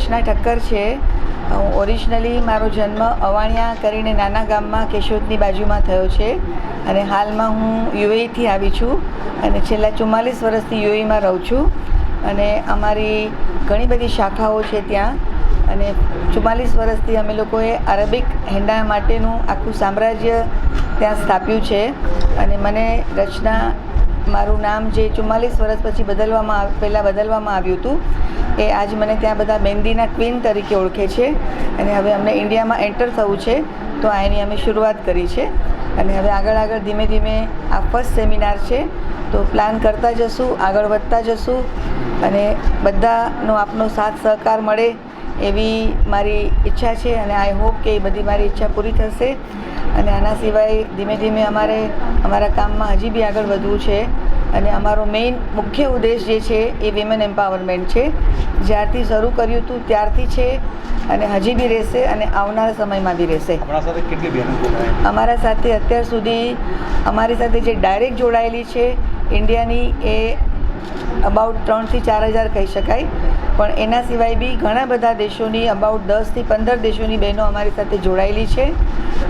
રચના ઠક્કર છે. ઓરિજિનલી મારો જન્મ અવાણિયા કરીને નાના ગામમાં કેશોદની બાજુમાં થયો છે અને હાલમાં હું યુએઈથી આવી છું અને છેલ્લા 44 વર્ષથી યુએઈમાં રહું છું અને અમારી ઘણી બધી શાખાઓ છે ત્યાં અને 44 વર્ષથી અમે લોકોએ અરેબિક હેન્ડા માટેનું આખું સામ્રાજ્ય ત્યાં સ્થાપ્યું છે અને મને રચના મારું નામ જે 44 વર્ષ પછી બદલવામાં આવ્યું હતું એ આજ મને ત્યાં બધા મહેંદીના ક્વીન તરીકે ઓળખે છે અને હવે અમને ઇન્ડિયામાં એન્ટર થવું છે તો આ એની અમે શરૂઆત કરી છે અને હવે આગળ ધીમે ધીમે આ ફર્સ્ટ સેમિનાર છે તો પ્લાન કરતા જશું, આગળ વધતા જશું અને બધાનો આપનો સાથ સહકાર મળે એવી મારી ઈચ્છા છે અને આઈ હોપ કે એ બધી મારી ઈચ્છા પૂરી થશે. અને આના સિવાય ધીમે ધીમે અમારા કામમાં હજી બી આગળ વધવું છે અને અમારો મેઇન મુખ્ય ઉદ્દેશ જે છે એ વિમેન એમ્પાવરમેન્ટ છે. જ્યારથી શરૂ કર્યું હતું ત્યારથી છે અને હજી બી રહેશે અને આવનારા સમયમાં બી રહેશે. અમારા સાથે અત્યાર સુધી અમારી સાથે જે ડાયરેક્ટ જોડાયેલી છે ઇન્ડિયાની એ અબાઉટ 3 થી 4 હજાર કહી શકાય, પણ એના સિવાય બી ઘણા બધા દેશોની અબાઉટ 10 થી 15 દેશોની બહેનો અમારી સાથે જોડાયેલી છે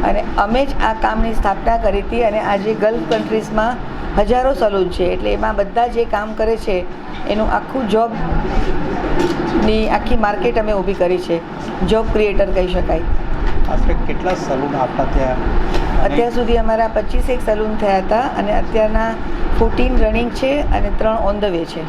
અને અમે જ આ કામની સ્થાપના કરી હતી અને આજે ગલ્ફ કન્ટ્રીઝમાં હજારો સલૂન છે એટલે એમાં બધા જે કામ કરે છે એનું આખું જોબની આખી માર્કેટ અમે ઊભી કરી છે. જોબ ક્રિએટર કહી શકાય. આપણે કેટલા સલૂન આપતા ત્યાં? અત્યાર સુધી અમારા 25 સલૂન થયા હતા અને અત્યારના 14 રનિંગ છે અને 3 ઓન ધ વે છે.